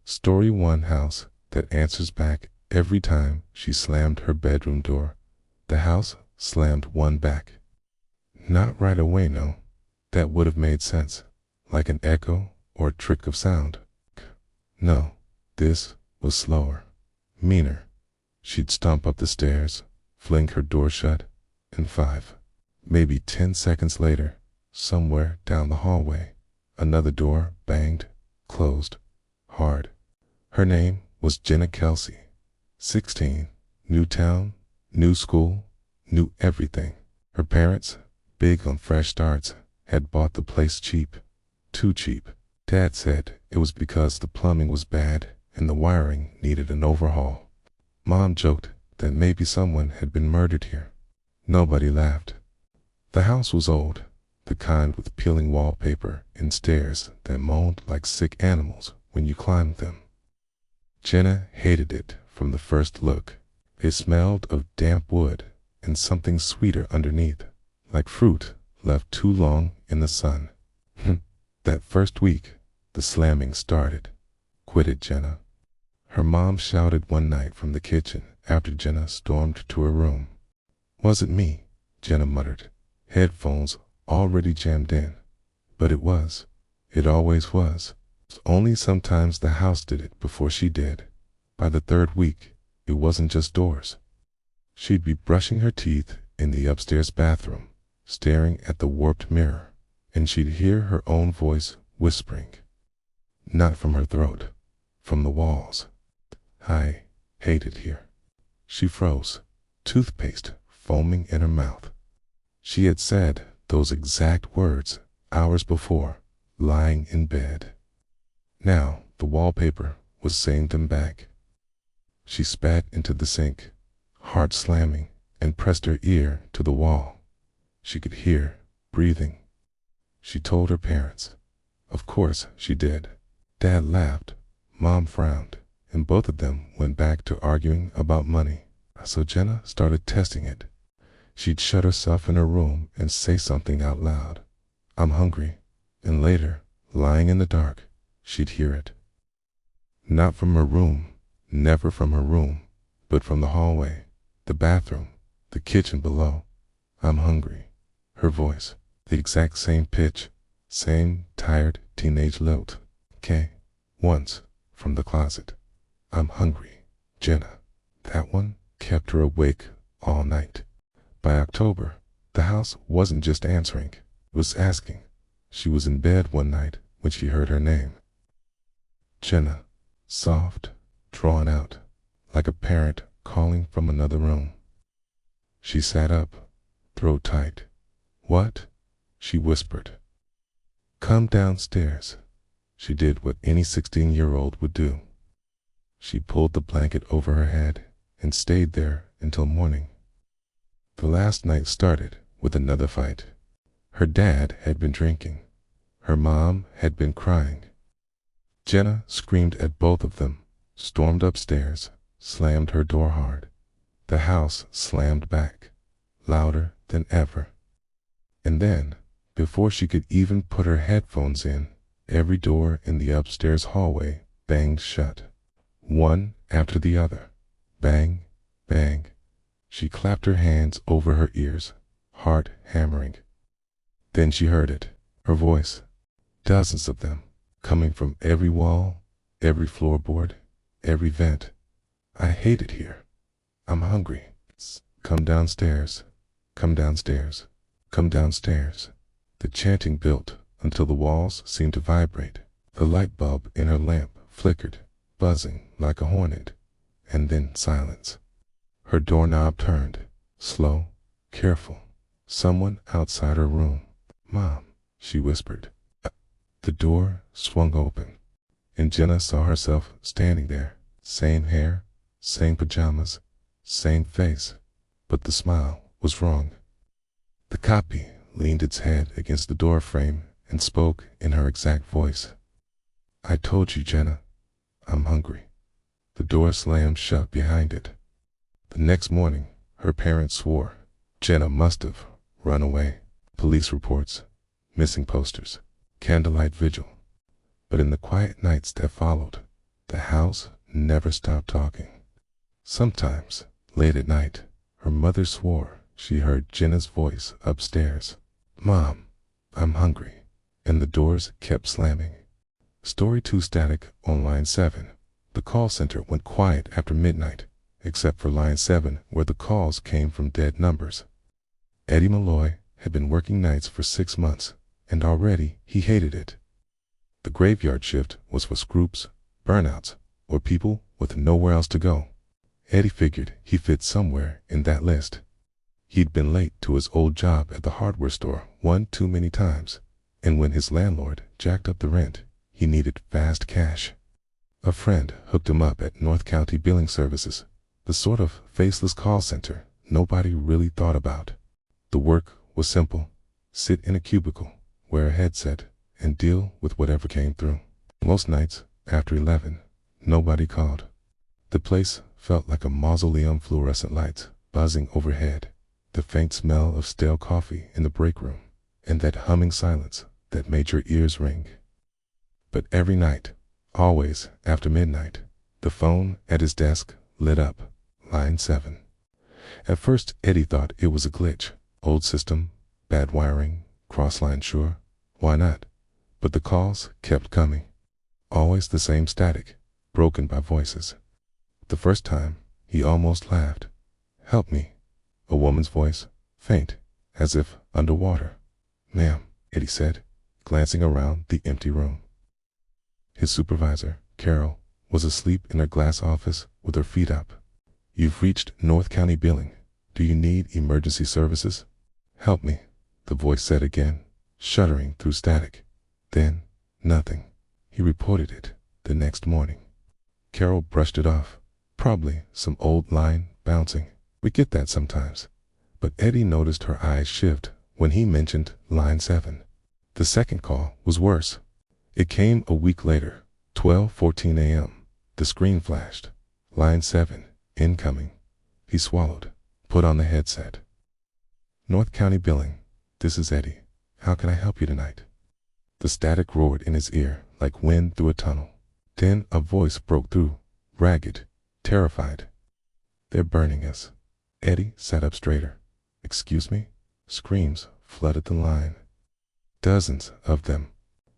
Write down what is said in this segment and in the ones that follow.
Story 1: House that answers back. Every time she slammed her bedroom door, the house slammed one back. Not right away, no. That would have made sense, like an echo or a trick of sound. No, this was slower, meaner. She'd stomp up the stairs, fling her door shut, and 5, maybe 10 seconds later, somewhere down the hallway, another door banged, closed, hard. Her name was Jenna Kelsey. 16, new town, new school, new everything. Her parents, big on fresh starts, had bought the place cheap, too cheap. Dad said it was because the plumbing was bad and the wiring needed an overhaul. Mom joked that maybe someone had been murdered here. Nobody laughed. The house was old, the kind with peeling wallpaper and stairs that moaned like sick animals when you climbed them. Jenna hated it from the first look. It smelled of damp wood and something sweeter underneath, like fruit left too long in the sun. That first week, the slamming started. Quit it, Jenna. Her mom shouted one night from the kitchen after Jenna stormed to her room. Wasn't me, Jenna muttered, headphones already jammed in. But it was. It always was. Only sometimes the house did it before she did. By the third week, it wasn't just doors. She'd be brushing her teeth in the upstairs bathroom, staring at the warped mirror, and she'd hear her own voice whispering. Not from her throat, from the walls. I hate it here. She froze, toothpaste foaming in her mouth. She had said those exact words hours before, lying in bed. Now the wallpaper was saying them back. She spat into the sink, heart slamming, and pressed her ear to the wall. She could hear breathing. She told her parents. Of course she did. Dad laughed, Mom frowned, and both of them went back to arguing about money. So Jenna started testing it. She'd shut herself in her room and say something out loud. I'm hungry. And later, lying in the dark, she'd hear it. Not from her room, never from her room, but from the hallway, the bathroom, the kitchen below. I'm hungry. Her voice, the exact same pitch, same tired teenage lilt. Once, from the closet. I'm hungry, Jenna. That one kept her awake all night. By October, the house wasn't just answering, it was asking. She was in bed one night when she heard her name. Jenna, soft, drawn out, like a parent calling from another room. She sat up, throat tight. What? She whispered. Come downstairs. She did what any 16-year-old would do. She pulled the blanket over her head and stayed there until morning. The last night started with another fight. Her dad had been drinking. Her mom had been crying. Jenna screamed at both of them, stormed upstairs, slammed her door hard. The house slammed back, louder than ever. And then, before she could even put her headphones in, every door in the upstairs hallway banged shut, one after the other. Bang, bang. She clapped her hands over her ears, heart hammering. Then she heard it, her voice, dozens of them, coming from every wall, every floorboard, every vent. I hate it here. I'm hungry. Come downstairs. Come downstairs. Come downstairs. The chanting built until the walls seemed to vibrate. The light bulb in her lamp flickered, buzzing like a hornet, and then silence. Her doorknob turned, slow, careful. Someone outside her room. Mom, she whispered. The door swung open, and Jenna saw herself standing there. Same hair, same pajamas, same face, but the smile was wrong. The copy leaned its head against the door frame and spoke in her exact voice. I told you, Jenna, I'm hungry. The door slammed shut behind it. The next morning, her parents swore Jenna must have run away. Police reports, missing posters, candlelight vigil. But in the quiet nights that followed, The house never stopped talking. Sometimes, late at night, her mother swore she heard Jenna's voice upstairs. "Mom, I'm hungry," and the doors kept slamming. Story 2 static on line 7. The call center went quiet after midnight, except for line 7 where the calls came from dead numbers. Eddie Malloy had been working nights for 6 months, and already he hated it. The graveyard shift was for scoops, burnouts, or people with nowhere else to go. Eddie figured he fit somewhere in that list. He'd been late to his old job at the hardware store one too many times, and when his landlord jacked up the rent, he needed fast cash. A friend hooked him up at North County Billing Services, the sort of faceless call center nobody really thought about. The work was simple: sit in a cubicle, wear a headset, and deal with whatever came through. Most nights, after 11, nobody called. The place felt like a mausoleum, fluorescent lights buzzing overhead, the faint smell of stale coffee in the break room, and that humming silence that made your ears ring. But every night, always after midnight, the phone at his desk lit up, line 7. At first, Eddie thought it was a glitch. Old system, bad wiring, cross-line, sure, why not? But the calls kept coming. Always the same static, broken by voices. The first time, he almost laughed. "Help me." A woman's voice, faint, as if underwater. "Ma'am," Eddie said, glancing around the empty room. His supervisor, Carol, was asleep in her glass office with her feet up. "You've reached North County Billing. Do you need emergency services?" "Help me," the voice said again, shuddering through static. Then, nothing. He reported it the next morning. Carol brushed it off. Probably some old line bouncing. We get that sometimes. But Eddie noticed her eyes shift when he mentioned line 7. The second call was worse. It came a week later, 12:14 a.m. The screen flashed. Line 7, incoming. He swallowed, put on the headset. "North County Billing, this is Eddie. How can I help you tonight?" The static roared in his ear like wind through a tunnel. Then a voice broke through, ragged, terrified. "They're burning us." Eddie sat up straighter. "Excuse me?" Screams flooded the line. Dozens of them.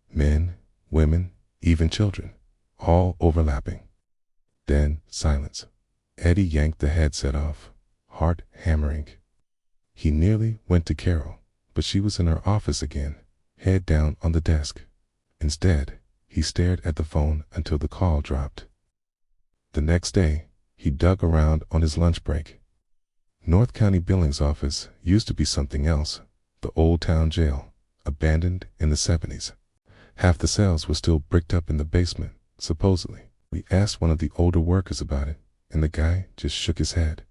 Men, women, even children, all overlapping. Then silence. Eddie yanked the headset off, heart hammering. He nearly went to Carol, but she was in her office again, head down on the desk. Instead, he stared at the phone until the call dropped. The next day, he dug around on his lunch break. North County Billing's office used to be something else, the old town jail, abandoned in the 70s. Half the cells were still bricked up in the basement, supposedly. We asked one of the older workers about it, and the guy just shook his head.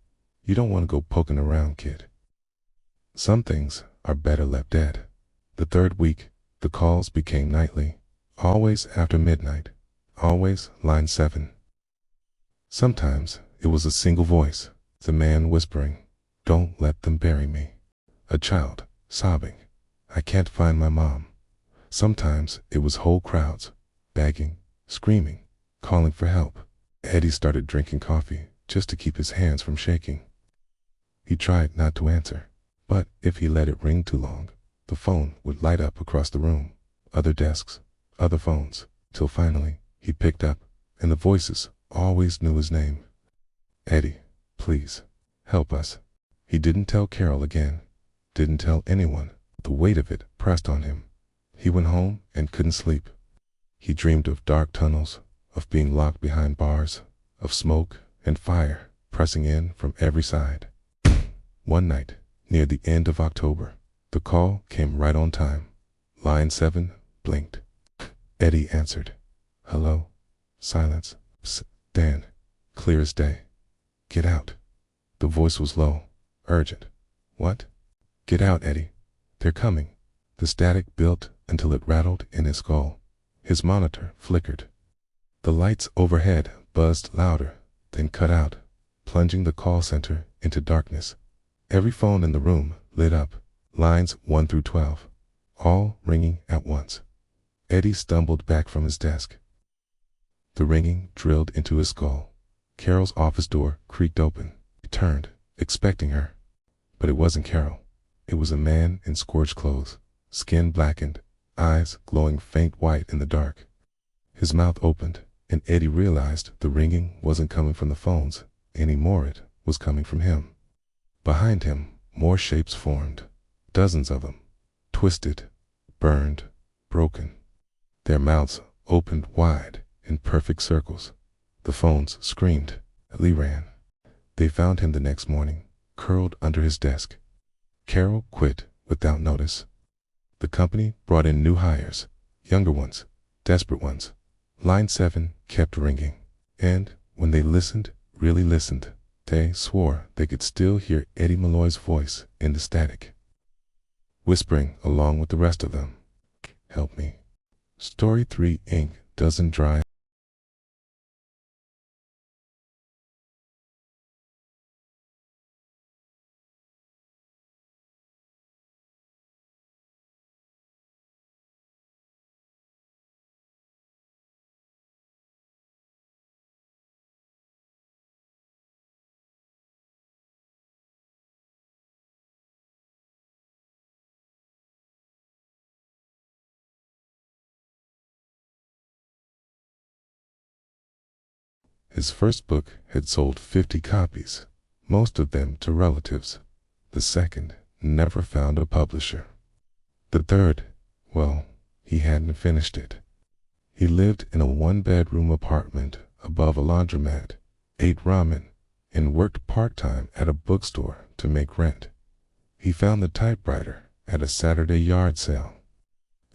"You don't want to go poking around, kid. Some things are better left dead." The third week, the calls became nightly, always after midnight, always line 7. Sometimes it was a single voice, the man whispering, "Don't let them bury me." A child, sobbing, "I can't find my mom." Sometimes it was whole crowds, begging, screaming, calling for help. Eddie started drinking coffee just to keep his hands from shaking. He tried not to answer, but if he let it ring too long, the phone would light up across the room, other desks, other phones, till finally he picked up, and the voices always knew his name. "Eddie, please, help us." He didn't tell Carol again, didn't tell anyone. The weight of it pressed on him. He went home and couldn't sleep. He dreamed of dark tunnels, of being locked behind bars, of smoke and fire pressing in from every side. One night, near the end of October, the call came right on time. Line 7 blinked. Eddie answered. "Hello?" Silence. "Psst, Dan." Clear as day. "Get out." The voice was low, urgent. "What?" "Get out, Eddie. They're coming." The static built until it rattled in his skull. His monitor flickered. The lights overhead buzzed louder, then cut out, plunging the call center into darkness. Every phone in the room lit up, lines 1 through 12, all ringing at once. Eddie stumbled back from his desk. The ringing drilled into his skull. Carol's office door creaked open. He turned, expecting her. But it wasn't Carol. It was a man in scorched clothes, skin blackened, eyes glowing faint white in the dark. His mouth opened, and Eddie realized the ringing wasn't coming from the phones anymore. It was coming from him. Behind him, more shapes formed, dozens of them, twisted, burned, broken. Their mouths opened wide in perfect circles. The phones screamed. Lee ran. They found him the next morning, curled under his desk. Carol quit without notice. The company brought in new hires, younger ones, desperate ones. Line 7 kept ringing, and when they listened, really listened, they swore they could still hear Eddie Malloy's voice in the static, whispering along with the rest of them. Help me. Story 3 ink doesn't dry. His first book had sold 50 copies, most of them to relatives. The second never found a publisher. The third, well, he hadn't finished it. He lived in a one-bedroom apartment above a laundromat, ate ramen, and worked part-time at a bookstore to make rent. He found the typewriter at a Saturday yard sale.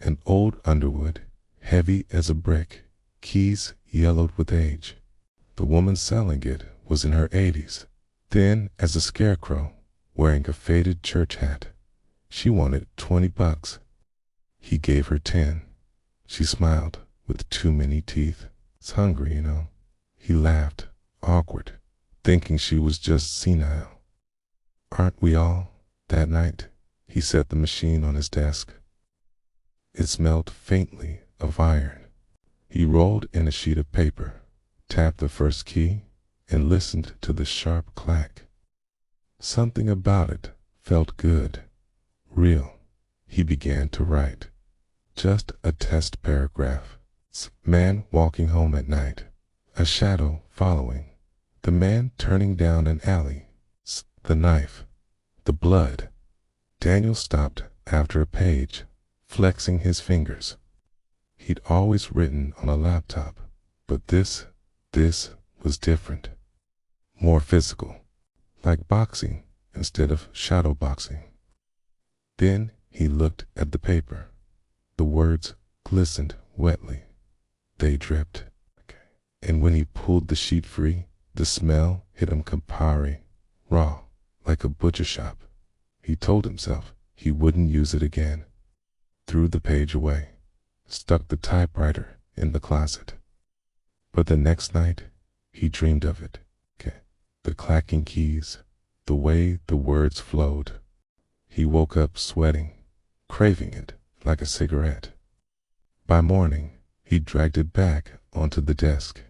An old Underwood, heavy as a brick, keys yellowed with age. The woman selling it was in her 80s, thin as a scarecrow, wearing a faded church hat. She wanted $20. He gave her 10. She smiled with too many teeth. It's hungry, you know. He laughed, awkward, thinking she was just senile. Aren't we all? That night, he set the machine on his desk. It smelled faintly of iron. He rolled in a sheet of paper, tapped the first key, and listened to the sharp clack. Something about it felt good, real. He began to write. Just a test paragraph. Man walking home at night. A shadow following. The man turning down an alley. The knife. The blood. Daniel stopped after a page, flexing his fingers. He'd always written on a laptop, but this was different. More physical, like boxing instead of shadow boxing. Then he looked at the paper. The words glistened wetly. They dripped. And when he pulled the sheet free, the smell hit him Campari, raw, like a butcher shop. He told himself he wouldn't use it again. Threw the page away, stuck the typewriter in the closet. But the next night, he dreamed of it. The clacking keys, the way the words flowed. He woke up sweating, craving it like a cigarette. By morning, he dragged it back onto the desk.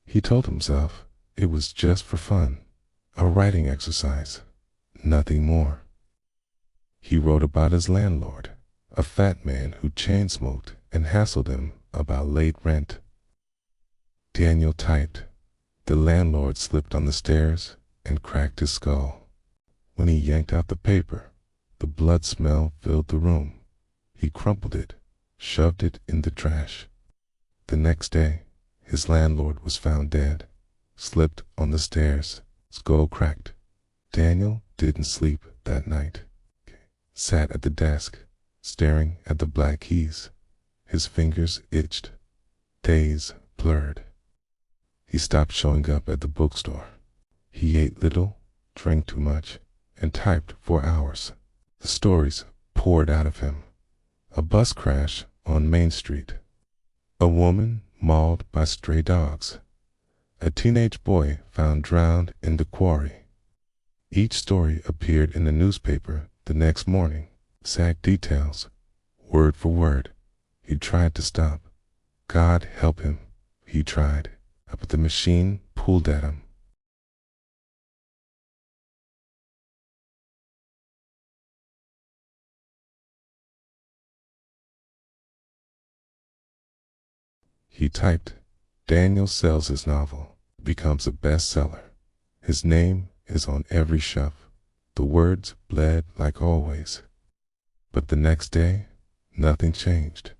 He told himself it was just for fun, a writing exercise, nothing more. He wrote about his landlord, a fat man who chain-smoked and hassled him about late rent. Daniel typed. The landlord slipped on the stairs and cracked his skull. When he yanked out the paper, the blood smell filled the room. He crumpled it, shoved it in the trash. The next day, his landlord was found dead, slipped on the stairs, skull cracked. Daniel didn't sleep that night. Sat at the desk, staring at the black keys. His fingers itched. Days blurred. He stopped showing up at the bookstore. He ate little, drank too much, and typed for hours. The stories poured out of him. A bus crash on Main Street. A woman mauled by stray dogs. A teenage boy found drowned in the quarry. Each story appeared in the newspaper the next morning. Exact details, word for word. He tried to stop. God help him. He tried, but the machine pulled at him. He typed, Daniel sells his novel, becomes a bestseller. His name is on every shelf. The words bled like always. But the next day, nothing changed.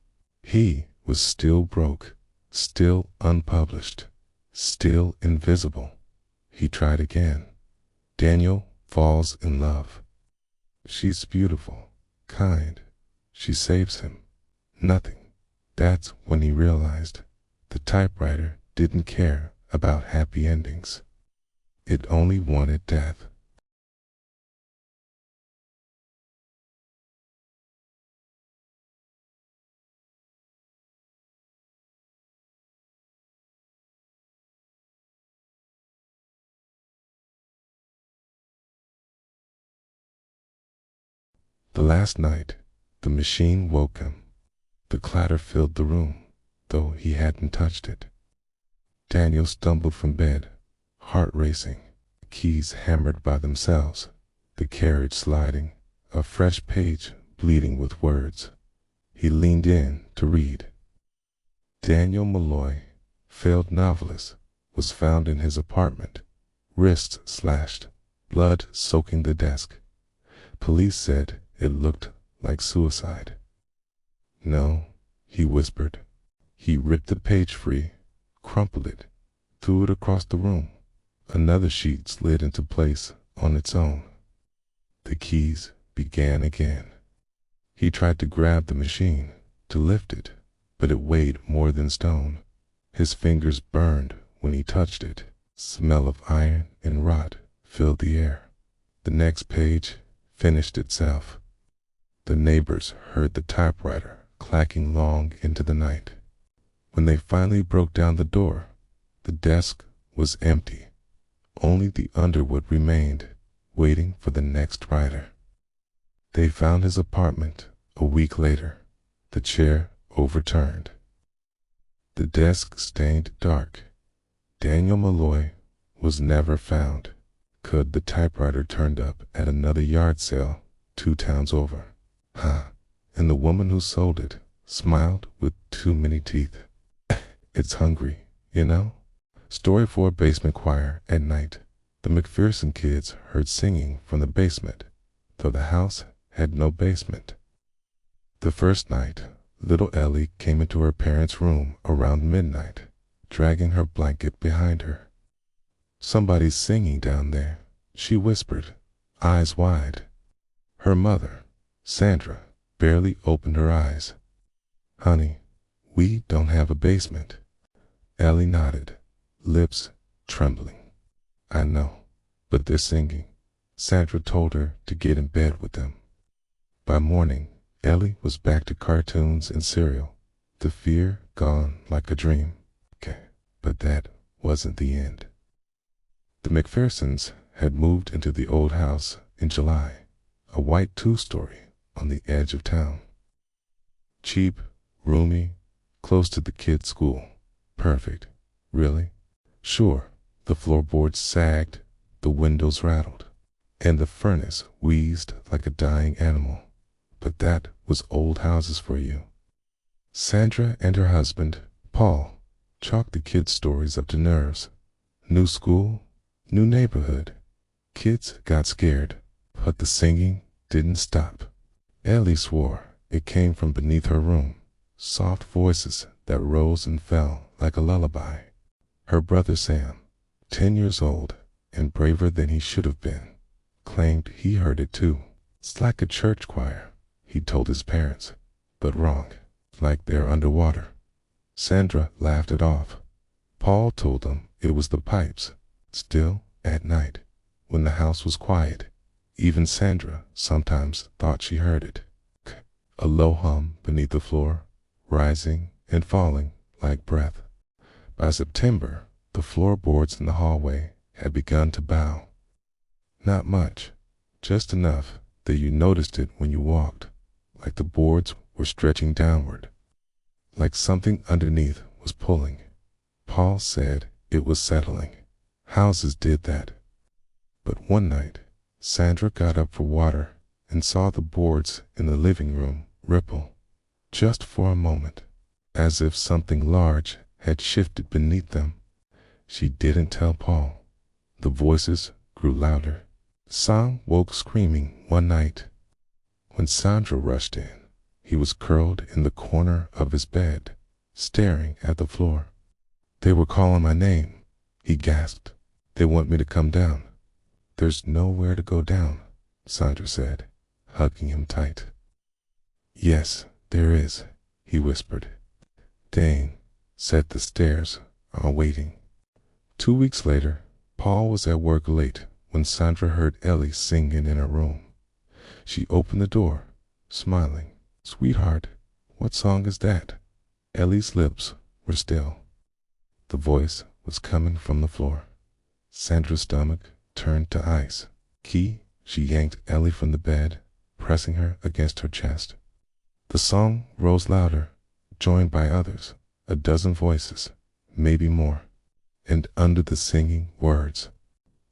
He was still broke, still unpublished, still invisible. He tried again. Daniel falls in love. She's beautiful, kind. She saves him. Nothing. That's when he realized the typewriter didn't care about happy endings. It only wanted death. The last night, the machine woke him. The clatter filled the room, though he hadn't touched it. Daniel stumbled from bed, heart racing, keys hammered by themselves, the carriage sliding, a fresh page bleeding with words. He leaned in to read. Daniel Malloy, failed novelist, was found in his apartment, wrists slashed, blood soaking the desk. Police said it looked like suicide. No, he whispered. He ripped the page free, crumpled it, threw it across the room. Another sheet slid into place on its own. The keys began again. He tried to grab the machine, to lift it, but it weighed more than stone. His fingers burned when he touched it. Smell of iron and rot filled the air. The next page finished itself. The neighbors heard the typewriter clacking long into the night. When they finally broke down the door, the desk was empty. Only the underwood remained, waiting for the next writer. They found his apartment a week later, the chair overturned. The desk stained dark. Daniel Malloy was never found. Could the typewriter turned up at another yard sale 2 towns over? And the woman who sold it smiled with too many teeth. It's hungry, you know? Story for a basement choir at night. The McPherson kids heard singing from the basement, though the house had no basement. The first night, little Ellie came into her parents' room around midnight, dragging her blanket behind her. Somebody's singing down there, she whispered, eyes wide. Her mother, Sandra, barely opened her eyes. Honey, we don't have a basement. Ellie nodded, lips trembling. I know, but they're singing. Sandra told her to get in bed with them. By morning, Ellie was back to cartoons and cereal, the fear gone like a dream. But that wasn't the end. The McPhersons had moved into the old house in July, a white 2-story on the edge of town. Cheap, roomy, close to the kids' school. Perfect. Really? Sure, the floorboards sagged, the windows rattled, and the furnace wheezed like a dying animal. But that was old houses for you. Sandra and her husband, Paul, chalked the kids' stories up to nerves. New school, new neighborhood. Kids got scared, but the singing didn't stop. Ellie swore it came from beneath her room, soft voices that rose and fell like a lullaby. Her brother Sam, 10 years old and braver than he should have been, claimed he heard it too. It's like a church choir, he told his parents, but wrong, like they're underwater. Sandra laughed it off. Paul told them it was the pipes. Still, at night, when the house was quiet, even Sandra sometimes thought she heard it. A low hum beneath the floor, rising and falling like breath. By September, the floorboards in the hallway had begun to bow. Not much, just enough that you noticed it when you walked, like the boards were stretching downward, like something underneath was pulling. Paul said it was settling. Houses did that. But one night, Sandra got up for water and saw the boards in the living room ripple, just for a moment, as if something large had shifted beneath them. She didn't tell Paul. The voices grew louder. Sam woke screaming one night. When Sandra rushed in, he was curled in the corner of his bed, staring at the floor. "They were calling my name," he gasped. "They want me to come down." "There's nowhere to go down," Sandra said, hugging him tight. "Yes, there is," he whispered. "Dane said the stairs are waiting." 2 weeks later, Paul was at work late when Sandra heard Ellie singing in her room. She opened the door, smiling. "Sweetheart, what song is that?" Ellie's lips were still. The voice was coming from the floor. Sandra's stomach turned to ice. She yanked Ellie from the bed, pressing her against her chest. The song rose louder, joined by others, a dozen voices, maybe more. And under the singing words,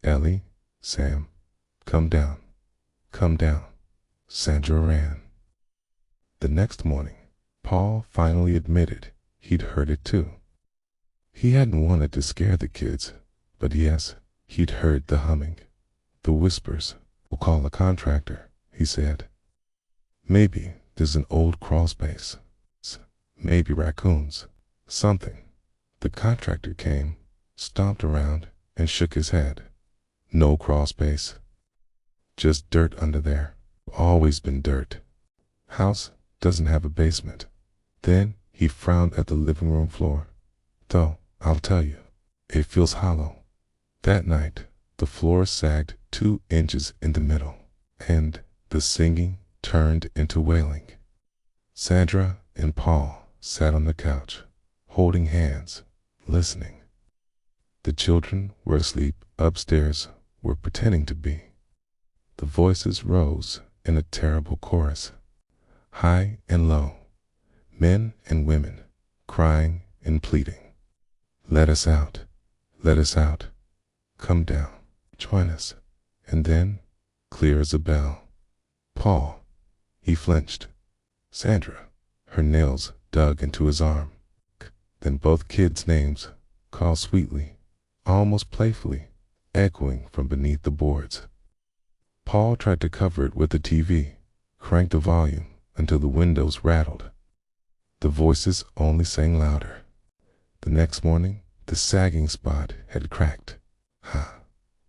"Ellie, Sam, come down, come down," Sandra ran. The next morning, Paul finally admitted he'd heard it too. He hadn't wanted to scare the kids, but yes, he'd heard the humming, the whispers. "We'll call a contractor," he said. "Maybe there's an old crawl space. Maybe raccoons. Something." The contractor came, stomped around, and shook his head. "No crawl space. Just dirt under there. Always been dirt. House doesn't have a basement." Then he frowned at the living room floor. "Though, I'll tell you, it feels hollow." That night, the floor sagged 2 inches in the middle, and the singing turned into wailing. Sandra and Paul sat on the couch, holding hands, listening. The children were asleep upstairs, were pretending to be. The voices rose in a terrible chorus, high and low, men and women, crying and pleading. "Let us out, let us out, come down, join us." And then, clear as a bell, "Paul." He flinched. "Sandra." Her nails dug into his arm. Then both kids' names, called sweetly, almost playfully, echoing from beneath the boards. Paul tried to cover it with the TV, cranked the volume until the windows rattled. The voices only sang louder. The next morning, the sagging spot had cracked.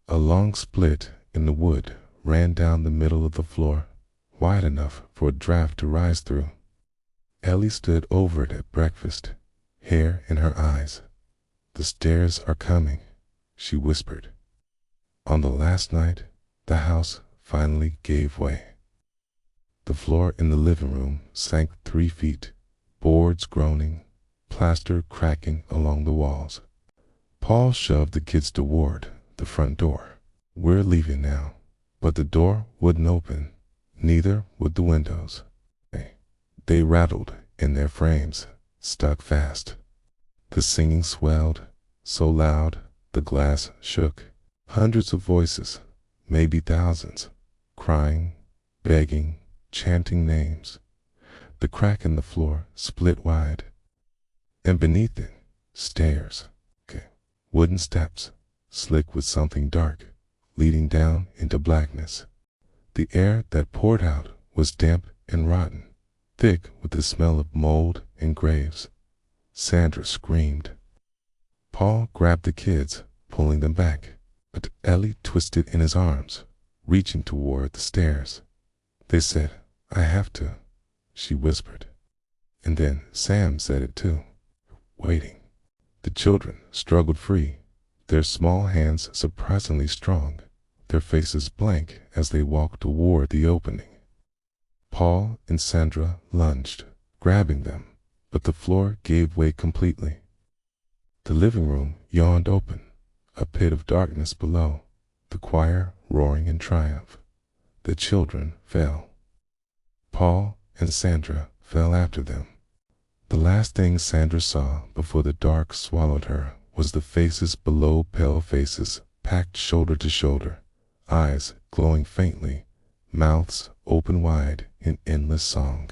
A long split in the wood ran down the middle of the floor, wide enough for a draft to rise through. Ellie stood over it at breakfast, hair in her eyes. "The stairs are coming," she whispered. On the last night, the house finally gave way. The floor in the living room sank 3 feet, boards groaning, plaster cracking along the walls. Paul shoved the kids toward the front door. "We're leaving now." But the door wouldn't open, neither would the windows. They rattled in their frames, stuck fast. The singing swelled, so loud the glass shook. Hundreds of voices, maybe thousands, crying, begging, chanting names. The crack in the floor split wide, and beneath it, stairs. Wooden steps, slick with something dark, leading down into blackness. The air that poured out was damp and rotten, thick with the smell of mold and graves. Sandra screamed. Paul grabbed the kids, pulling them back, but Ellie twisted in his arms, reaching toward the stairs. "They said, I have to," she whispered. And then Sam said it too, waiting. The children struggled free, their small hands surprisingly strong, their faces blank as they walked toward the opening. Paul and Sandra lunged, grabbing them, but the floor gave way completely. The living room yawned open, a pit of darkness below, the choir roaring in triumph. The children fell. Paul and Sandra fell after them. The last thing Sandra saw before the dark swallowed her was the faces below, pale faces, packed shoulder to shoulder, eyes glowing faintly, mouths open wide in endless song.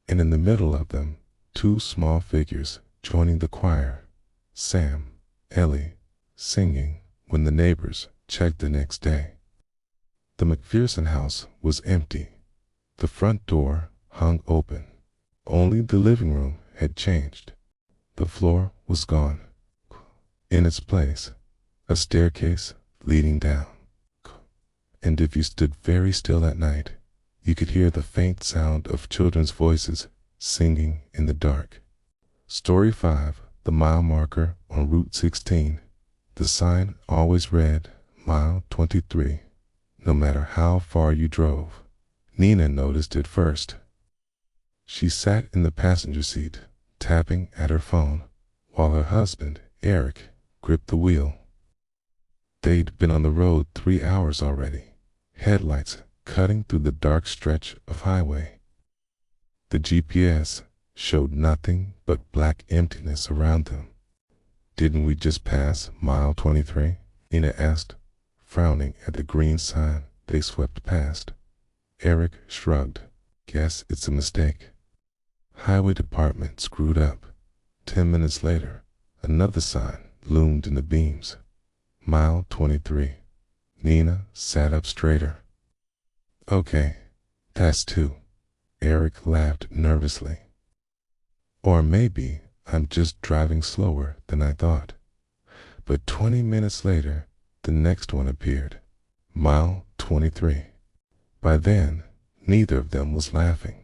And in the middle of them, two small figures joining the choir, Sam, Ellie, singing when the neighbors checked the next day. The McPherson house was empty. The front door hung open. Only the living room had changed. The floor was gone. In its place, a staircase leading down. And if you stood very still at night, you could hear the faint sound of children's voices singing in the dark. Story 5, the mile marker on Route 16. The sign always read, Mile 23, no matter how far you drove. Nina noticed it first. She sat in the passenger seat, tapping at her phone, while her husband, Eric, gripped the wheel. They'd been on the road 3 hours already, headlights cutting through the dark stretch of highway. The GPS showed nothing but black emptiness around them. "Didn't we just pass mile 23? Nina asked, frowning at the green sign they swept past. Eric shrugged. "Guess it's a mistake." Highway department screwed up. 10 minutes later, another sign loomed in the beams. Mile 23. Nina sat up straighter. "Okay, that's 2. Eric laughed nervously. "Or maybe I'm just driving slower than I thought." But 20 minutes later, the next one appeared. Mile 23. By then, neither of them was laughing.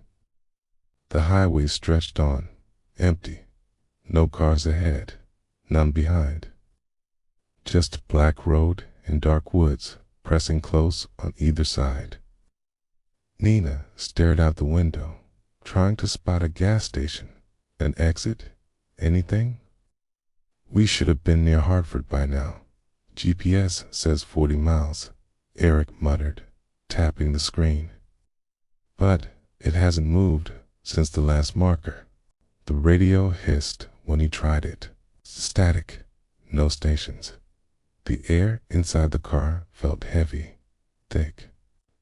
The highway stretched on, empty. No cars ahead, none behind. Just black road and dark woods pressing close on either side. Nina stared out the window, trying to spot a gas station, an exit, anything. "We should have been near Hartford by now. GPS says 40 miles, Eric muttered, tapping the screen. "But it hasn't moved since the last marker." The radio hissed when he tried it. Static, no stations. The air inside the car felt heavy, thick.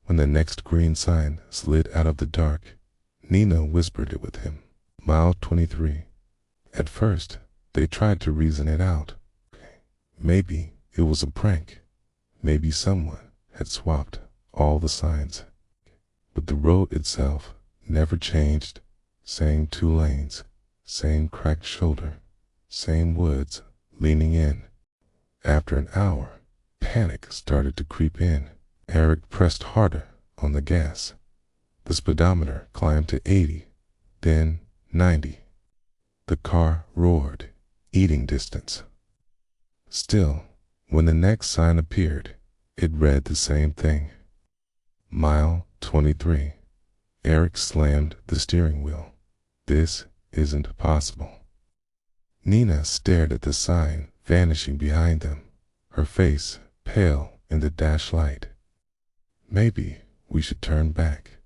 When the next green sign slid out of the dark, Nina whispered it with him. Mile 23. At first, they tried to reason it out. Maybe it was a prank. Maybe someone had swapped all the signs. But the road itself never changed. Same 2 lanes, same cracked shoulder, same woods leaning in. After an hour, panic started to creep in. Eric pressed harder on the gas. The speedometer climbed to 80, then 90. The car roared, eating distance. Still, when the next sign appeared, it read the same thing. Mile 23. Eric slammed the steering wheel. This isn't possible. Nina stared at the sign vanishing behind them, her face pale in the dash light. "Maybe we should turn back."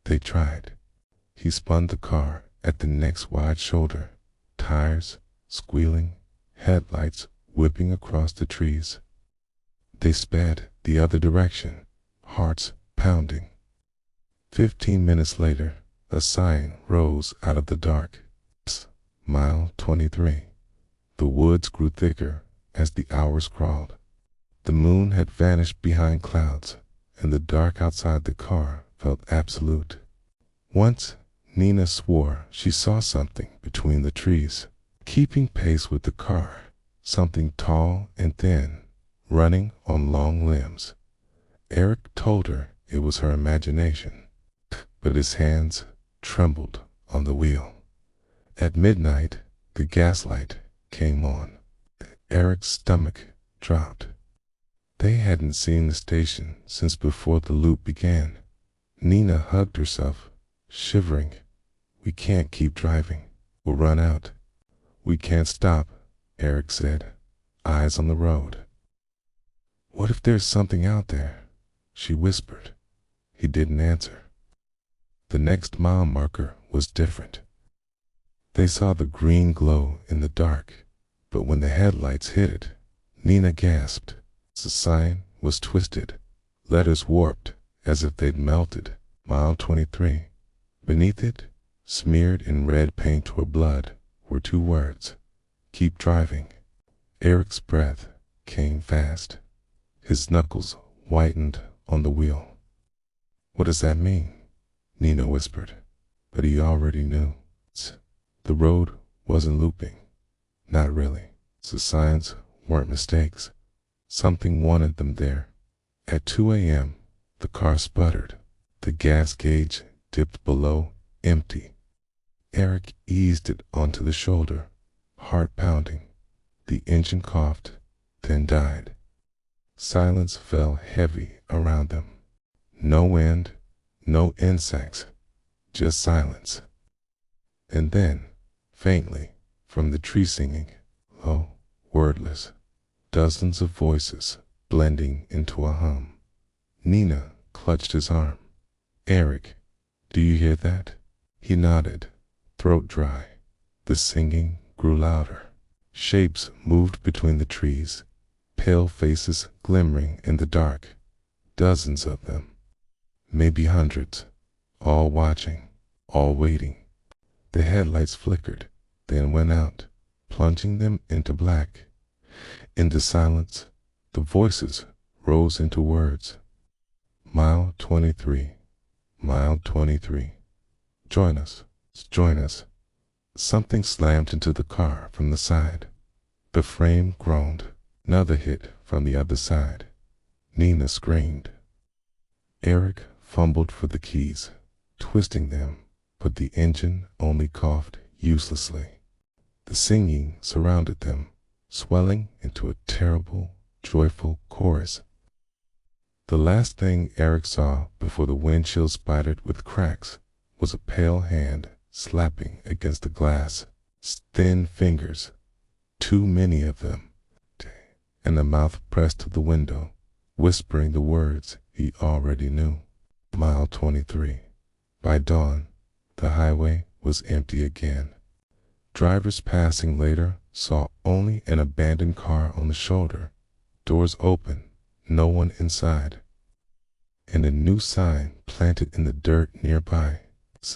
They tried. He spun the car at the next wide shoulder, tires squealing, headlights whipping across the trees. They sped the other direction, hearts pounding. 15 minutes later, a sign rose out of the dark. Mile 23. The woods grew thicker as the hours crawled. The moon had vanished behind clouds, and the dark outside the car felt absolute. Once, Nina swore she saw something between the trees, keeping pace with the car, something tall and thin, running on long limbs. Eric told her it was her imagination, but his hands trembled on the wheel. At midnight, the gaslight came on. Eric's stomach dropped. They hadn't seen the station since before the loop began. Nina hugged herself, shivering. "We can't keep driving. We'll run out." "We can't stop," Eric said, eyes on the road. "What if there's something out there?" she whispered. He didn't answer. The next mile marker was different. They saw the green glow in the dark, but when the headlights hit it, Nina gasped. The sign was twisted, letters warped as if they'd melted. Mile 23. Beneath it, smeared in red paint or blood, were two words: keep driving. Eric's breath came fast. His knuckles whitened on the wheel. What does that mean? Nina whispered, but he already knew. The road wasn't looping. Not really. The signs weren't mistakes. Something wanted them there. At 2 a.m., the car sputtered. The gas gauge dipped below empty. Eric eased it onto the shoulder, heart pounding. The engine coughed, then died. Silence fell heavy around them. No wind, no insects, just silence. And then, faintly, from the tree singing, low, wordless, dozens of voices blending into a hum. Nina clutched his arm. Eric, do you hear that? He nodded, throat dry. The singing grew louder. Shapes moved between the trees, pale faces glimmering in the dark. Dozens of them, maybe hundreds, all watching, all waiting. The headlights flickered, then went out, plunging them into black. In the silence, the voices rose into words. Mile 23, mile 23. Join us, join us. Something slammed into the car from the side. The frame groaned. Another hit from the other side. Nina screamed. Eric fumbled for the keys, twisting them, but the engine only coughed uselessly. The singing surrounded them, swelling into a terrible, joyful chorus. The last thing Eric saw before the windshield spattered with cracks was a pale hand slapping against the glass, thin fingers, too many of them, and a mouth pressed to the window, whispering the words he already knew. Mile 23. By dawn, the highway was empty again. Drivers passing later saw only an abandoned car on the shoulder, doors open, no one inside, and a new sign planted in the dirt nearby.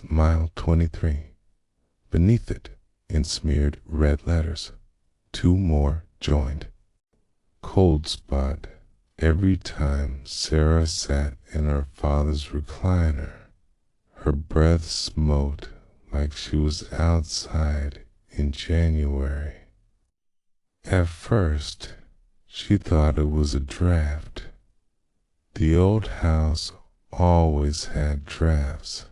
Mile 23. Beneath it, in smeared red letters, two more joined. Cold spot. Every time Sarah sat in her father's recliner, her breath smote like she was outside in January. At first, she thought it was a draft. The old house always had drafts.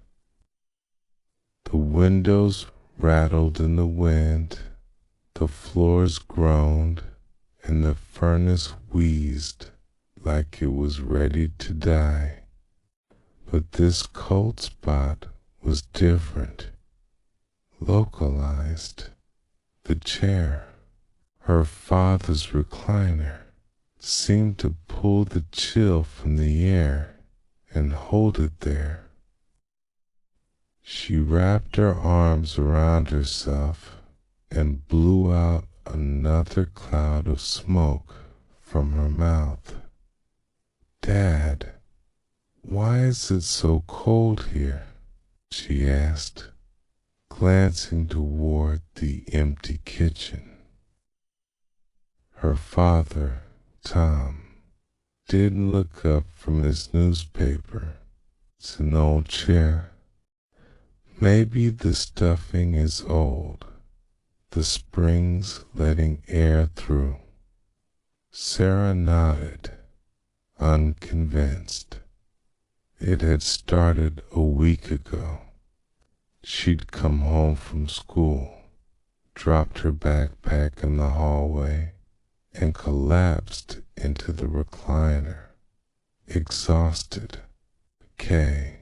The windows rattled in the wind, the floors groaned, and the furnace wheezed like it was ready to die. But this cold spot was different, localized. The chair, her father's recliner, seemed to pull the chill from the air and hold it there. She wrapped her arms around herself and blew out another cloud of smoke from her mouth. Dad, why is it so cold here? She asked, glancing toward the empty kitchen. Her father, Tom, didn't look up from his newspaper. It's an old chair. Maybe the stuffing is old, the springs letting air through. Sarah nodded, unconvinced. It had started a week ago. She'd come home from school, dropped her backpack in the hallway, and collapsed into the recliner, exhausted, decay.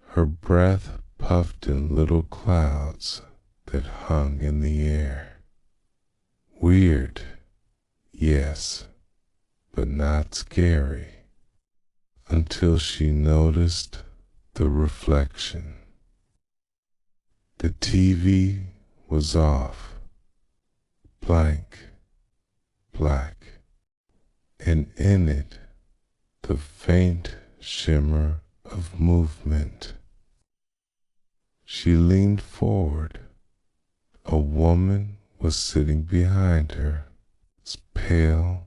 Her breath puffed in little clouds that hung in the air. Weird, yes, but not scary, until she noticed the reflection. The TV was off, blank, black, and in it the faint shimmer of movement. She leaned forward. A woman was sitting behind her, pale,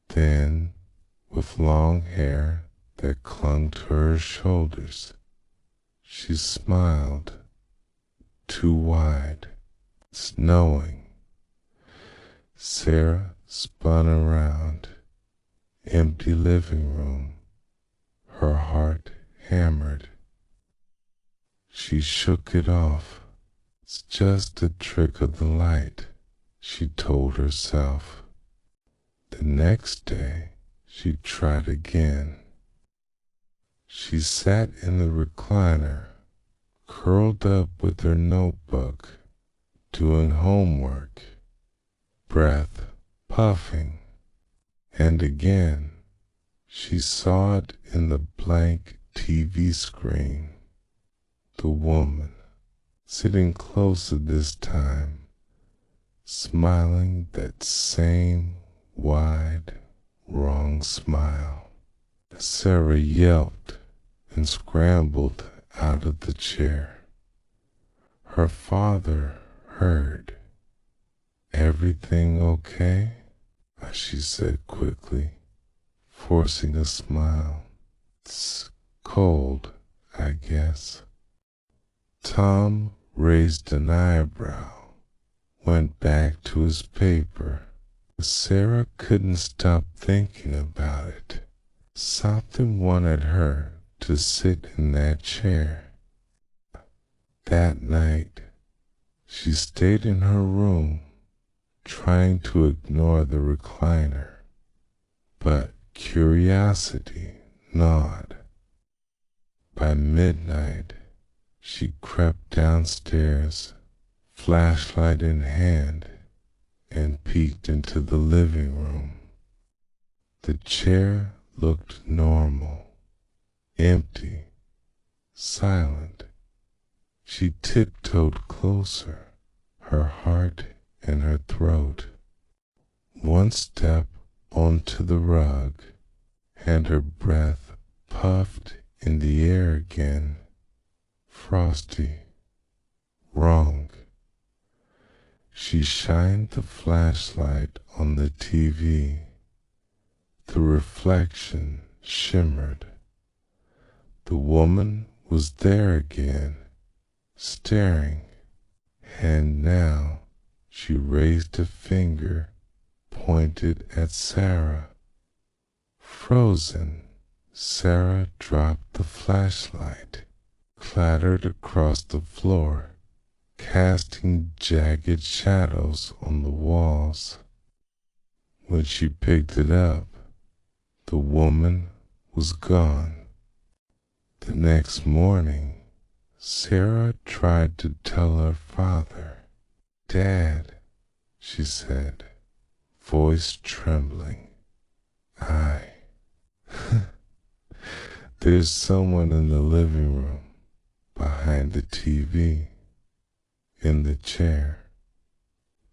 thin, with long hair that clung to her shoulders. She smiled, too wide, knowing. Sarah spun around. Empty living room. Her heart hammered. She shook it off. It's just a trick of the light, she told herself. The next day, she tried again. She sat in the recliner, curled up with her notebook, doing homework, breath puffing, and again she saw it in the blank TV screen. The woman, sitting closer this time, smiling that same wide, wrong smile. Sarah yelped and scrambled out of the chair. Her father heard. "Everything okay?" she said quickly, forcing a smile. "It's cold, I guess." Tom raised an eyebrow, went back to his paper. Sarah couldn't stop thinking about it. Something wanted her to sit in that chair. That night, she stayed in her room, trying to ignore the recliner, but curiosity gnawed. By midnight, she crept downstairs, flashlight in hand, and peeked into the living room. The chair looked normal, empty, silent. She tiptoed closer, her heart in her throat. One step onto the rug, and her breath puffed in the air again. Frosty. Wrong. She shined the flashlight on the TV. The reflection shimmered. The woman was there again, staring, and now she raised a finger, pointed at Sarah. Frozen, Sarah dropped the flashlight, clattered across the floor, casting jagged shadows on the walls. When she picked it up, the woman was gone. The next morning, Sarah tried to tell her father. "Dad," she said, voice trembling, there's someone in the living room, behind the TV, in the chair."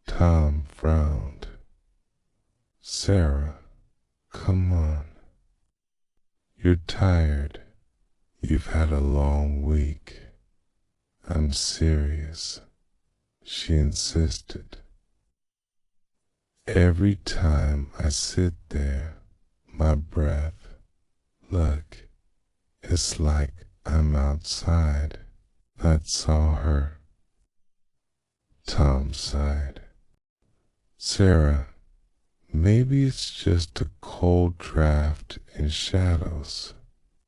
Tom frowned. "Sarah, come on. You're tired. You've had a long week." "I'm serious," she insisted. "Every time I sit there, my breath, look, it's like I'm outside." I saw her. Tom sighed. "Sarah, maybe it's just a cold draft and shadows.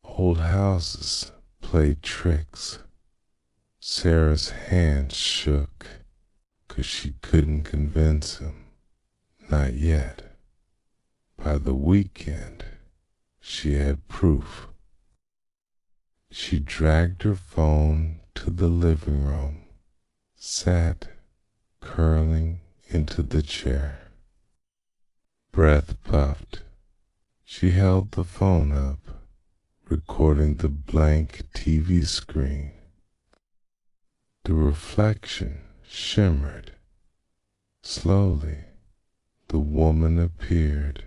Old houses play tricks." Sarah's hand shook, 'cause she couldn't convince him. Not yet. By the weekend, she had proof. She dragged her phone to the living room, sat, curling into the chair. Breath puffed. She held the phone up, recording the blank TV screen. The reflection shimmered. Slowly, the woman appeared.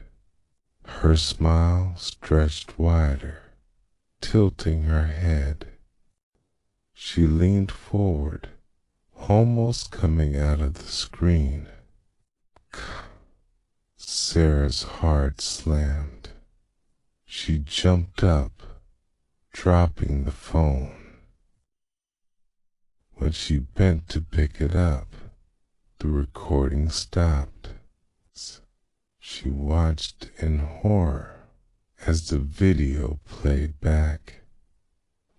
Her smile stretched wider, tilting her head. She leaned forward, almost coming out of the screen. Sarah's heart slammed. She jumped up, dropping the phone. When she bent to pick it up, the recording stopped. She watched in horror as the video played back.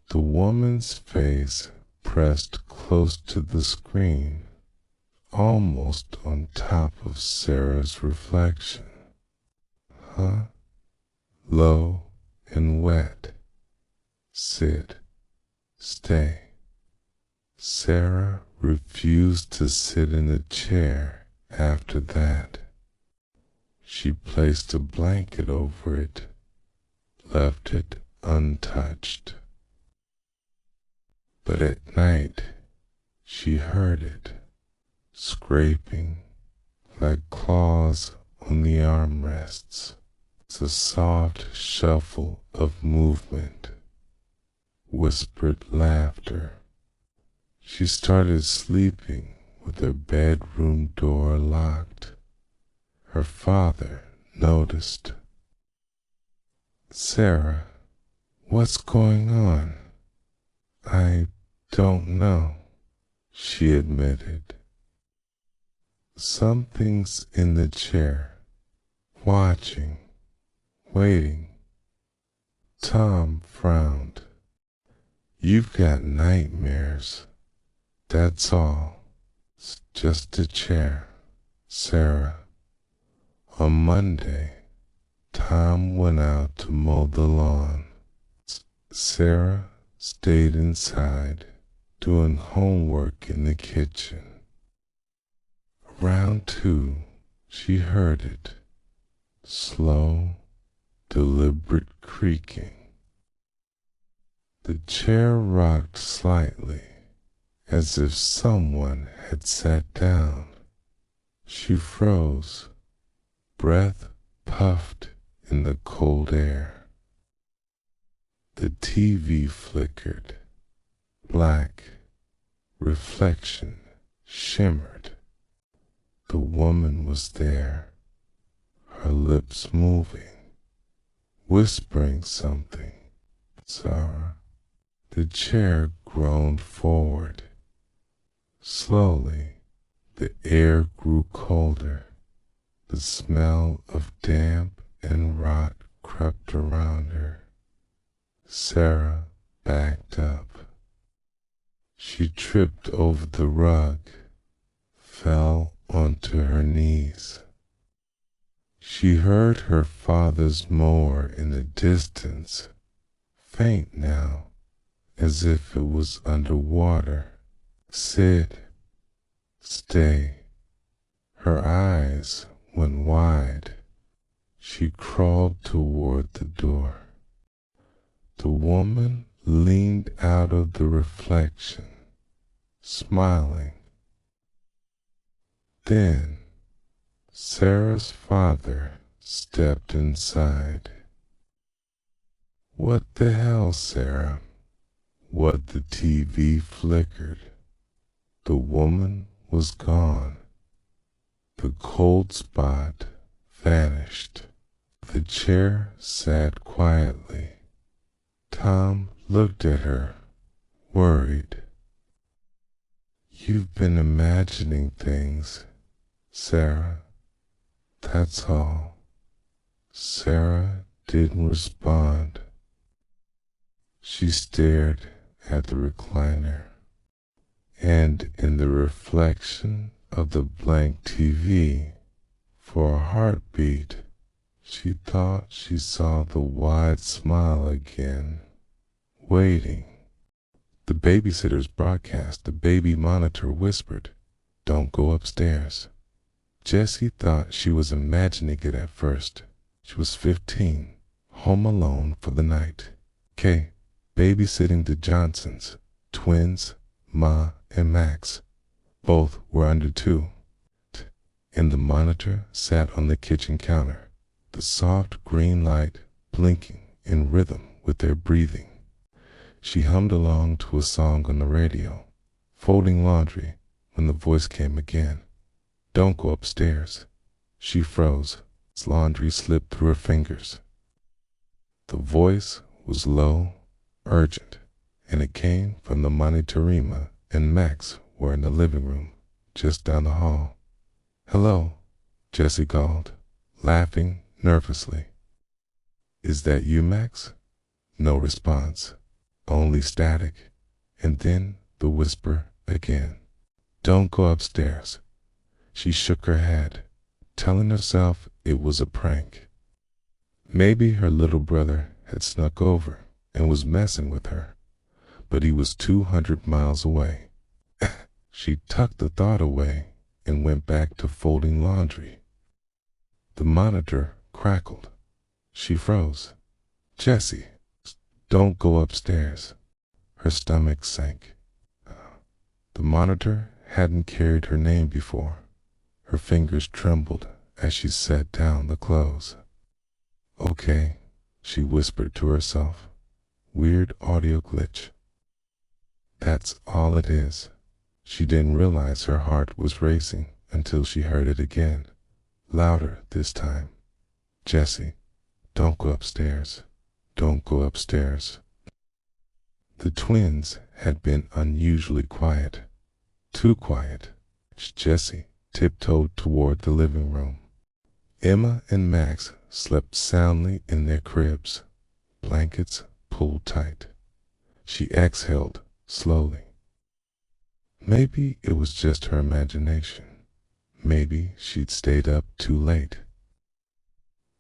The woman's face pressed close to the screen, almost on top of Sarah's reflection. Huh? Low and wet. Sit. Stay. Sarah refused to sit in a chair after that. She placed a blanket over it, left it untouched. But at night, she heard it, scraping like claws on the armrests. It's a soft shuffle of movement, whispered laughter. She started sleeping with her bedroom door locked. Her father noticed. "Sarah, what's going on?" "I don't know," she admitted. "Something's in the chair, watching, waiting." Tom frowned. "You've got nightmares. That's all. It's just a chair, Sarah." On Monday, Tom went out to mow the lawn. Sarah stayed inside, doing homework in the kitchen. Around 2, she heard it. Slow, deliberate creaking. The chair rocked slightly, as if someone had sat down. She froze. Breath puffed in the cold air. The TV flickered. Black reflection shimmered. The woman was there, her lips moving, whispering something. "Sarah." The chair groaned forward. Slowly, the air grew colder. The smell of damp and rot crept around her. Sarah backed up. She tripped over the rug, fell onto her knees. She heard her father's mower in the distance, faint now, as if it was underwater. "Sit. Stay." Her eyes went wide. She crawled toward the door. The woman leaned out of the reflection, smiling. Then Sarah's father stepped inside. "What the hell, Sarah?" What the TV flickered. The woman was gone. The cold spot vanished. The chair sat quietly. Tom looked at her, worried. "You've been imagining things, Sarah. That's all." Sarah didn't respond. She stared at the recliner, and in the reflection of the blank TV, for a heartbeat, she thought she saw the wide smile again, waiting. The babysitter's broadcast, the baby monitor whispered, "Don't go upstairs." Jessie thought she was imagining it at first. She was 15, home alone for the night. Babysitting the Johnsons, twins, Ma and Max. Both were under 2, and the monitor sat on the kitchen counter, the soft green light blinking in rhythm with their breathing. She hummed along to a song on the radio, folding laundry, when the voice came again. "Don't go upstairs." She froze as laundry slipped through her fingers. The voice was low, urgent, and it came from the monitor. Emma and Max were in the living room, just down the hall. "Hello," Jessie called, laughing nervously. "Is that you, Max?" No response, only static, and then the whisper again. "Don't go upstairs." She shook her head, telling herself it was a prank. Maybe her little brother had snuck over and was messing with her, but he was 200 miles away. She tucked the thought away and went back to folding laundry. The monitor crackled. She froze. "Jessie, don't go upstairs." Her stomach sank. The monitor hadn't carried her name before. Her fingers trembled as she set down the clothes. "Okay," she whispered to herself. "Weird audio glitch. That's all it is." She didn't realize her heart was racing until she heard it again, louder this time. "Jessie, don't go upstairs. Don't go upstairs." The twins had been unusually quiet. Too quiet. Jessie tiptoed toward the living room. Emma and Max slept soundly in their cribs, blankets pulled tight. She exhaled slowly. Maybe it was just her imagination. Maybe she'd stayed up too late.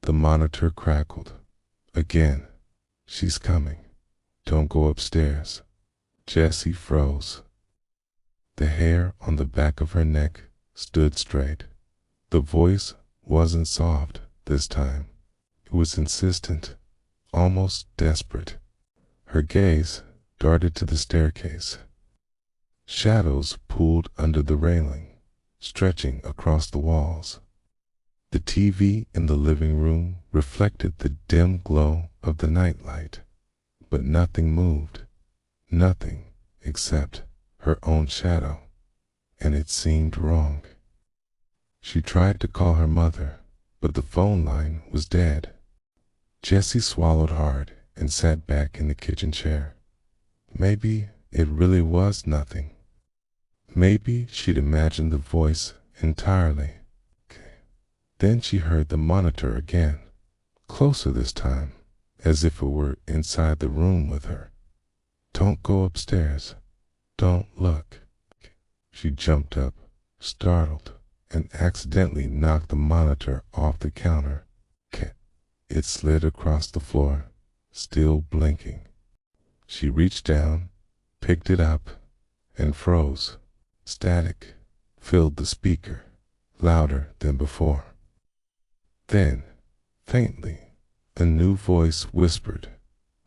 The monitor crackled. Again. "She's coming. Don't go upstairs." Jessie froze. The hair on the back of her neck stood straight. The voice wasn't soft this time. It was insistent, almost desperate. Her gaze darted to the staircase. Shadows pooled under the railing, stretching across the walls. The TV in the living room reflected the dim glow of the nightlight, but nothing moved. Nothing except her own shadow, and it seemed wrong. She tried to call her mother, but the phone line was dead. Jessie swallowed hard and sat back in the kitchen chair. Maybe it really was nothing. Maybe she'd imagined the voice entirely. Then she heard the monitor again, closer this time, as if it were inside the room with her. "Don't go upstairs. Don't look." She jumped up, startled, and accidentally knocked the monitor off the counter. It slid across the floor, still blinking. She reached down, picked it up, and froze. Static filled the speaker, louder than before. Then, faintly, a new voice whispered,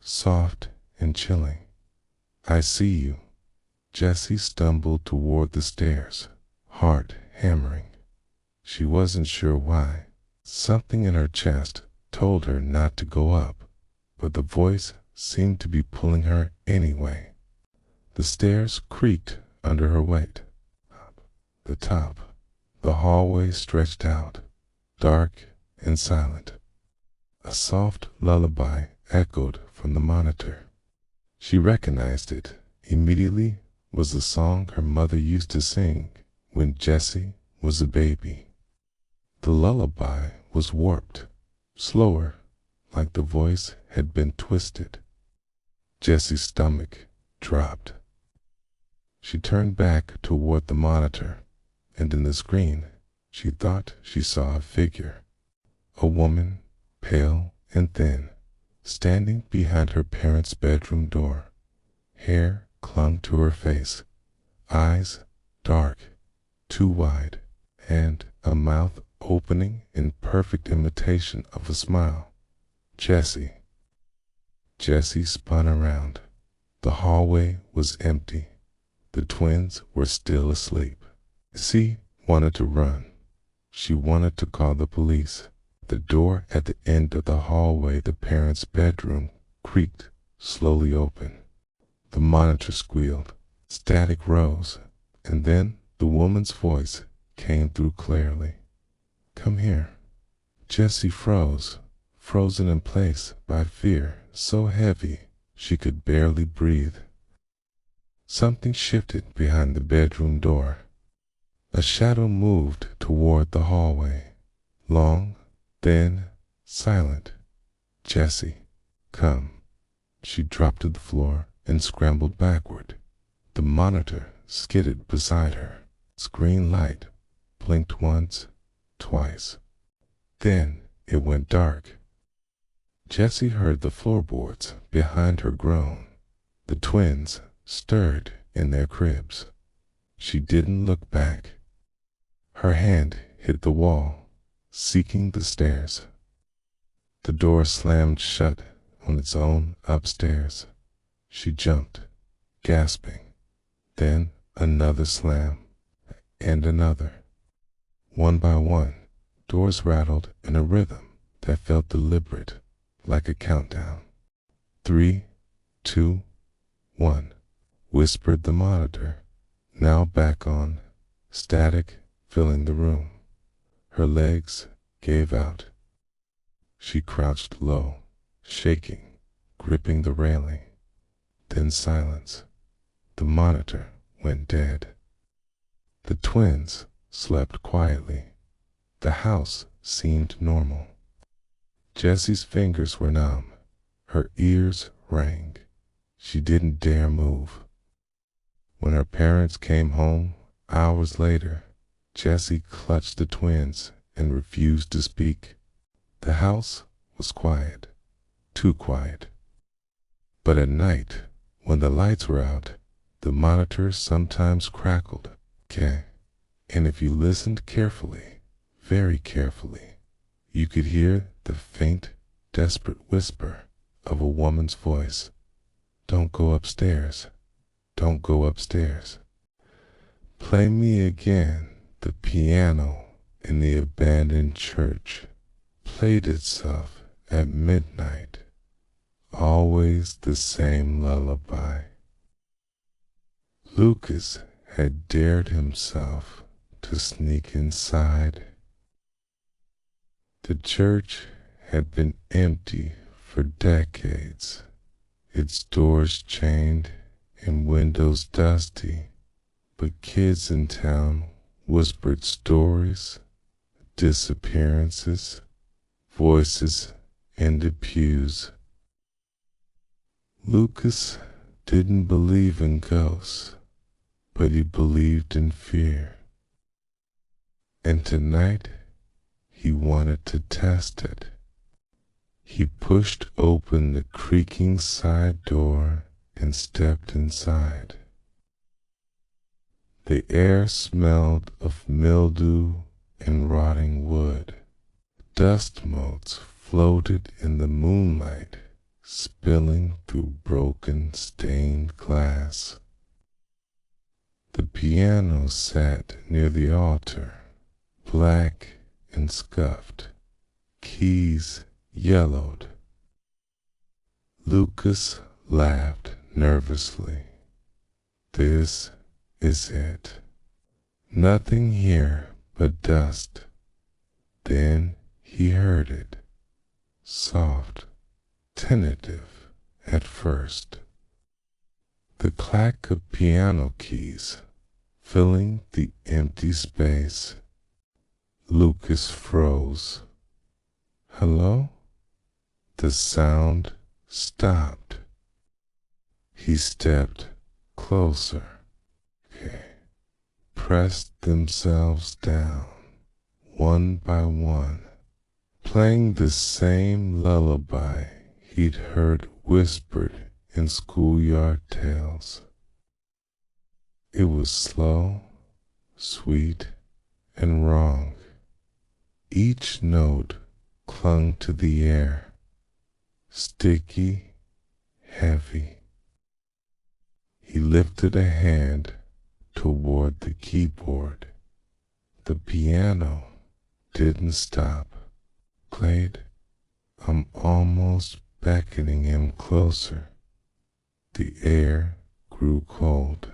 soft and chilling. "I see you." Jessie stumbled toward the stairs, heart hammering. She wasn't sure why. Something in her chest told her not to go up, but the voice seemed to be pulling her anyway. The stairs creaked under her weight. The top, the hallway stretched out, dark and silent. A soft lullaby echoed from the monitor. She recognized it immediately. Was the song her mother used to sing when Jessie was a baby. The lullaby was warped, slower, like the voice had been twisted. Jessie's stomach dropped. She turned back toward the monitor, and in the screen she thought she saw a figure. A woman, pale and thin, standing behind her parents' bedroom door. Hair clung to her face, eyes dark, too wide, and a mouth opening in perfect imitation of a smile. "Jessie." Jessie spun around. The hallway was empty. The twins were still asleep. Jessie wanted to run. She wanted to call the police. The door at the end of the hallway, the parents' bedroom, creaked slowly open. The monitor squealed. Static rose, and then the woman's voice came through clearly. "Come here." Jessie froze, frozen in place by fear so heavy she could barely breathe. Something shifted behind the bedroom door. A shadow moved toward the hallway, long, thin, silent. "Jessie, come." She dropped to the floor and scrambled backward. The monitor skidded beside her. Screen light blinked once, twice. Then it went dark. Jessie heard the floorboards behind her groan. The twins stirred in their cribs. She didn't look back. Her hand hit the wall, seeking the stairs. The door slammed shut on its own upstairs. She jumped, gasping. Then another slam, and another. One by one, doors rattled in a rhythm that felt deliberate, like a countdown. 3, 2, 1, whispered the monitor, now back on, static filling the room. Her legs gave out. She crouched low, shaking, gripping the railing. Then silence. The monitor went dead. The twins slept quietly. The house seemed normal. Jessie's fingers were numb. Her ears rang. She didn't dare move. When her parents came home hours later, Jessie clutched the twins and refused to speak. The house was quiet, too quiet. But at night, when the lights were out, the monitor sometimes crackled. Okay. And if you listened carefully, very carefully, you could hear the faint, desperate whisper of a woman's voice. "Don't go upstairs. Don't go upstairs. Play me again." The piano in the abandoned church played itself at midnight. Always the same lullaby. Lucas had dared himself to sneak inside. The church had been empty for decades, its doors chained and windows dusty, but kids in town whispered stories, disappearances, voices in the pews. Lucas didn't believe in ghosts, but he believed in fear. And tonight, he wanted to test it. He pushed open the creaking side door and stepped inside. The air smelled of mildew and rotting wood. Dust motes floated in the moonlight, spilling through broken, stained glass. The piano sat near the altar, black and scuffed, keys yellowed. Lucas laughed nervously. "This is it. Nothing here but dust." Then he heard it, soft, tentative at first. The clack of piano keys filling the empty space. Lucas froze. "Hello?" The sound stopped. He stepped closer. Pressed themselves down, one by one, playing the same lullaby he'd heard whispered in schoolyard tales. It was slow, sweet, and wrong. Each note clung to the air, sticky, heavy. He lifted a hand toward the keyboard. The piano didn't stop. Played. I'm almost beckoning him closer. The air grew cold.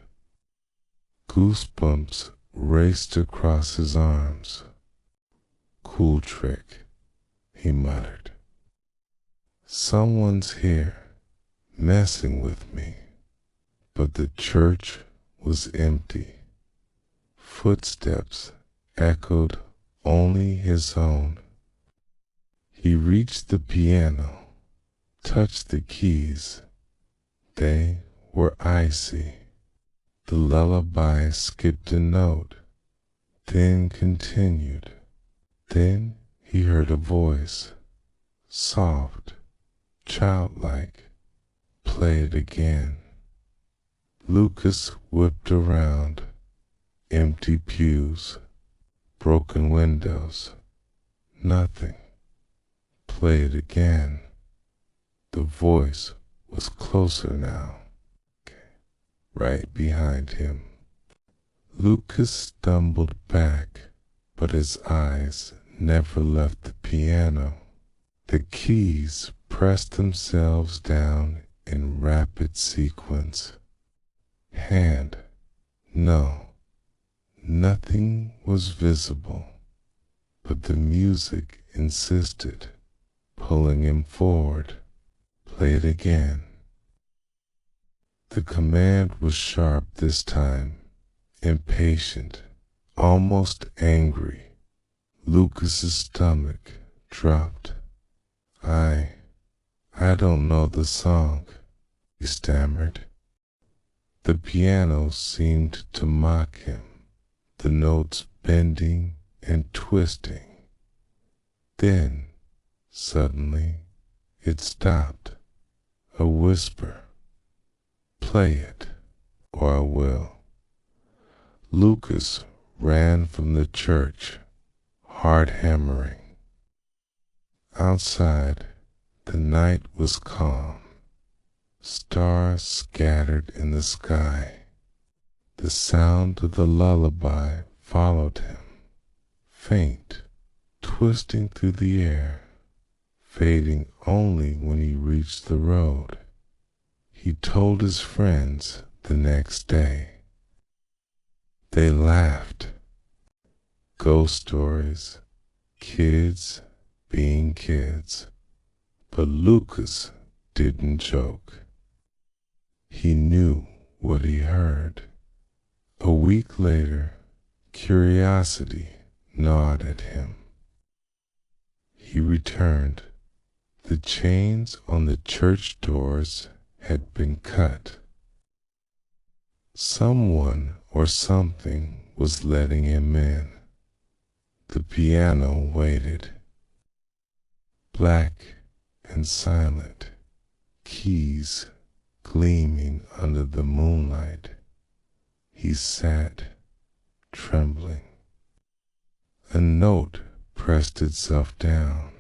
Goosebumps raced across his arms. Cool trick, he muttered. Someone's here, messing with me. But the church was empty. Footsteps echoed only his own. He reached the piano, touched the keys. They were icy. The lullaby skipped a note, then continued. Then he heard a voice, soft, childlike. Play it again. Lucas whipped around. Empty pews, broken windows, nothing. Play it again. The voice was closer now, right behind him. Lucas stumbled back, but his eyes never left the piano. The keys pressed themselves down in rapid sequence. Hand, no. Nothing was visible, but the music insisted, pulling him forward. Play it again. The command was sharp this time, impatient, almost angry. Lucas's stomach dropped. I don't know the song, he stammered. The piano seemed to mock him, the notes bending and twisting. Then, suddenly, it stopped. A whisper. Play it, or I will. Lucas ran from the church, heart hammering. Outside, the night was calm. Stars scattered in the sky. The sound of the lullaby followed him, faint, twisting through the air, fading only when he reached the road. He told his friends the next day. They laughed. Ghost stories, kids being kids. But Lucas didn't joke. He knew what he heard. A week later, curiosity gnawed at him. He returned. The chains on the church doors had been cut. Someone or something was letting him in. The piano waited. Black and silent, keys gleaming under the moonlight. He sat, trembling. A note pressed itself down,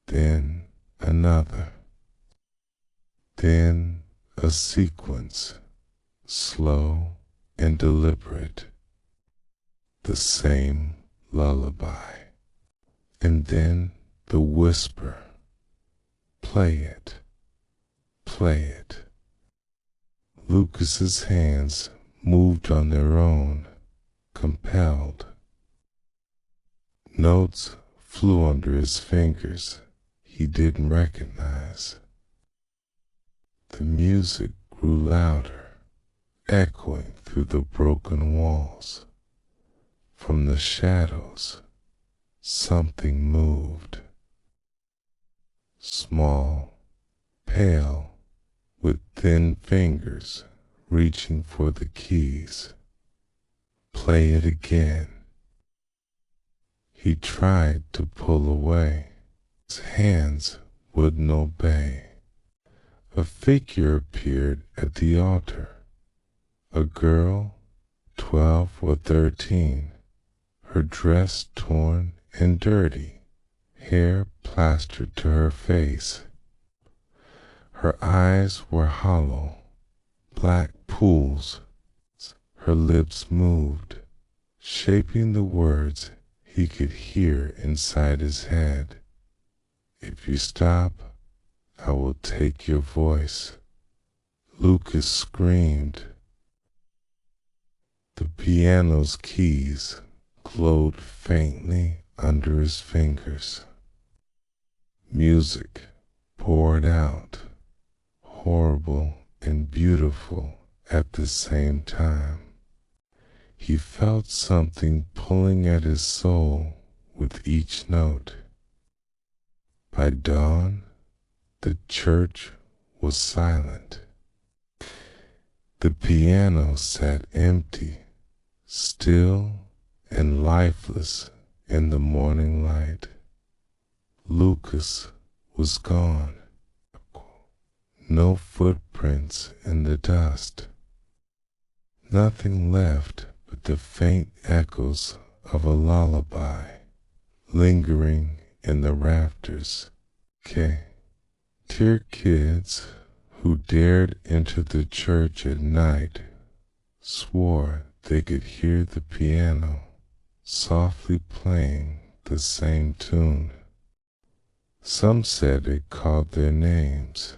then another, then a sequence, slow and deliberate, the same lullaby, and then the whisper, play it, play it. Lucas's hands moved on their own, compelled. Notes flew under his fingers he didn't recognize. The music grew louder, echoing through the broken walls. From the shadows, something moved. Small, pale, with thin fingers reaching for the keys. Play it again. He tried to pull away. His hands wouldn't obey. A figure appeared at the altar. A girl, 12 or 13, her dress torn and dirty, hair plastered to her face. Her eyes were hollow, black pools. Her lips moved, shaping the words he could hear inside his head. If you stop, I will take your voice, Lucas screamed. The piano's keys glowed faintly under his fingers. Music poured out, horrible and beautiful at the same time. He felt something pulling at his soul with each note. By dawn, the church was silent. The piano sat empty, still and lifeless in the morning light. Lucas was gone. No footprints in the dust. Nothing left but the faint echoes of a lullaby lingering in the rafters. Dear kids who dared enter the church at night swore they could hear the piano softly playing the same tune. Some said it called their names.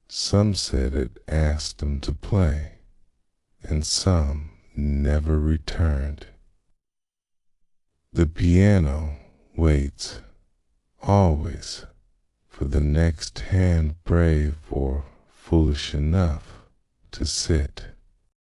Some said it asked them to play, and some never returned. The piano waits, always, for the next hand brave or foolish enough to sit.